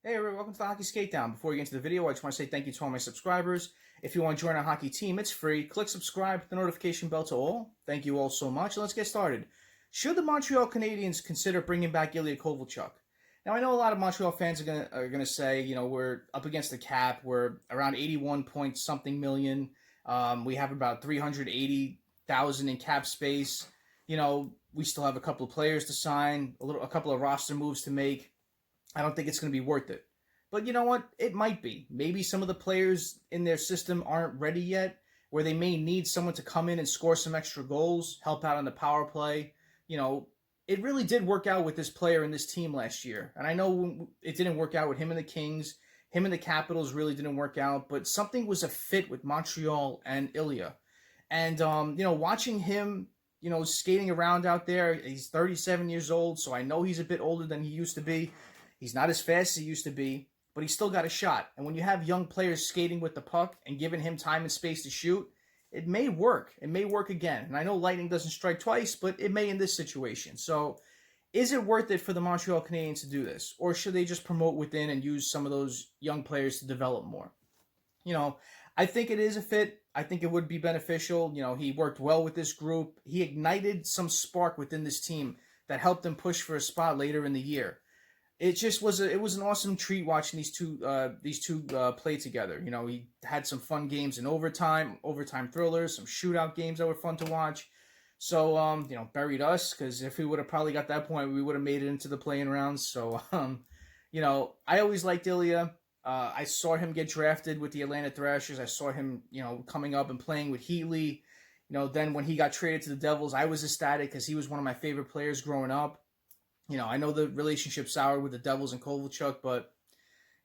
Hey everyone, welcome to the Hockey Skate Down. Before we get into the video, I just want to say thank you to all my subscribers. If you want to join our hockey team, it's free. Click subscribe, hit the notification bell to all. Thank you all so much. Let's get started. Should the Montreal Canadiens consider bringing back Ilya Kovalchuk? Now, I know a lot of Montreal fans are gonna say, we're up against the cap. We're around 81 point something million. We have about 380,000 in cap space. We still have a couple of players to sign, a couple of roster moves to make. I don't think it's going to be worth it. But you know what? It might be. Maybe some of the players in their system aren't ready yet, where they may need someone to come in and score some extra goals, help out on the power play. It really did work out with this player and this team last year. And I know it didn't work out with him and the Kings. Him and the Capitals really didn't work out. But something was a fit with Montreal and Ilya. And, watching him, skating around out there, he's 37 years old, so I know he's a bit older than he used to be. He's not as fast as he used to be, but he's still got a shot. And when you have young players skating with the puck and giving him time and space to shoot, it may work. It may work again. And I know lightning doesn't strike twice, but it may in this situation. So is it worth it for the Montreal Canadiens to do this? Or should they just promote within and use some of those young players to develop more? I think it is a fit. I think it would be beneficial. He worked well with this group. He ignited some spark within this team that helped him push for a spot later in the year. It just was an awesome treat watching these two play together. He had some fun games in overtime thrillers, some shootout games that were fun to watch. So buried us, because if we would have probably got that point, we would have made it into the play-in rounds. So I always liked Ilya. I saw him get drafted with the Atlanta Thrashers. I saw him coming up and playing with Heatley. Then when he got traded to the Devils, I was ecstatic because he was one of my favorite players growing up. I know the relationship soured with the Devils and Kovalchuk, but,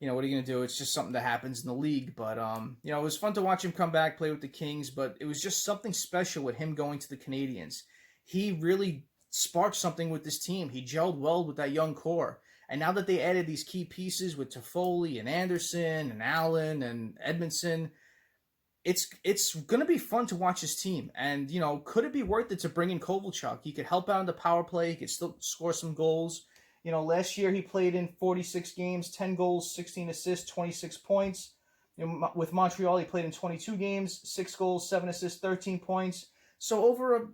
what are you going to do? It's just something that happens in the league. But, it was fun to watch him come back, play with the Kings, but it was just something special with him going to the Canadiens. He really sparked something with this team. He gelled well with that young core. And now that they added these key pieces with Toffoli and Anderson and Allen and Edmondson, it's going to be fun to watch his team. And, could it be worth it to bring in Kovalchuk? He could help out on the power play. He could still score some goals. Last year he played in 46 games, 10 goals, 16 assists, 26 points. With Montreal, he played in 22 games, 6 goals, 7 assists, 13 points. So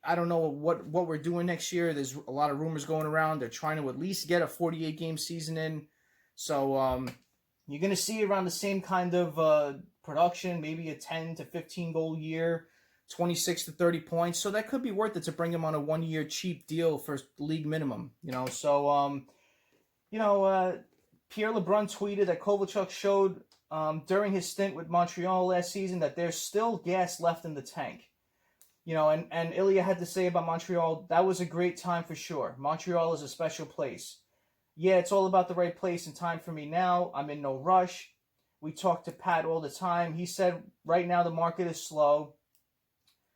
I don't know what we're doing next year. There's a lot of rumors going around. They're trying to at least get a 48-game season in. So you're going to see around the same kind of production, maybe a 10 to 15 goal year, 26 to 30 points. So that could be worth it to bring him on a 1-year cheap deal for league minimum. So Pierre LeBrun tweeted that Kovalchuk showed during his stint with Montreal last season that there's still gas left in the tank. And Ilya had to say about Montreal, that was a great time for sure. Montreal is a special place. Yeah, it's all about the right place and time for me now. I'm in no rush. We talk to Pat all the time. He said right now the market is slow.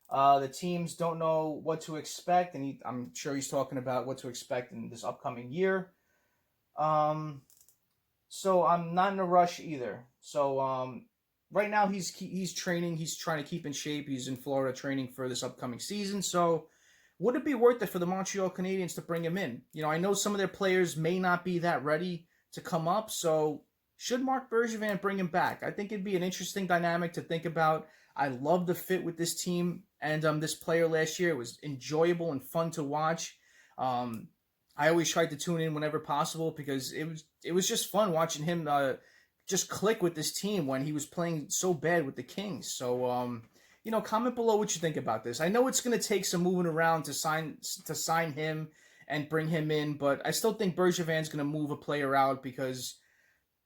The teams don't know what to expect, and I'm sure he's talking about what to expect in this upcoming year. So I'm not in a rush either. So right now he's training. He's trying to keep in shape. He's in Florida training for this upcoming season. So would it be worth it for the Montreal Canadiens to bring him in? I know some of their players may not be that ready to come up. So should Marc Bergevin bring him back? I think it'd be an interesting dynamic to think about. I love the fit with this team and this player last year. It was enjoyable and fun to watch. I always tried to tune in whenever possible because it was just fun watching him just click with this team when he was playing so bad with the Kings. So, comment below what you think about this. I know it's going to take some moving around to sign him and bring him in, but I still think Bergevin's going to move a player out because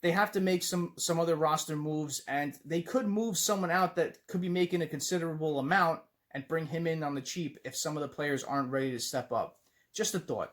they have to make some other roster moves, and they could move someone out that could be making a considerable amount and bring him in on the cheap if some of the players aren't ready to step up. Just a thought.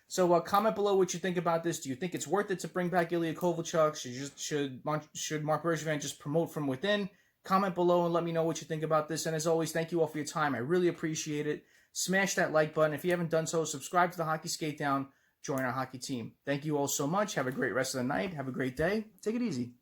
So comment below what you think about this. Do you think it's worth it to bring back Ilya Kovalchuk? Should Marc Bergevin just promote from within? Comment below and let me know what you think about this. And as always, thank you all for your time. I really appreciate it. Smash that like button. If you haven't done so, subscribe to the Hockey Skate Down. Join our hockey team. Thank you all so much. Have a great rest of the night. Have a great day. Take it easy.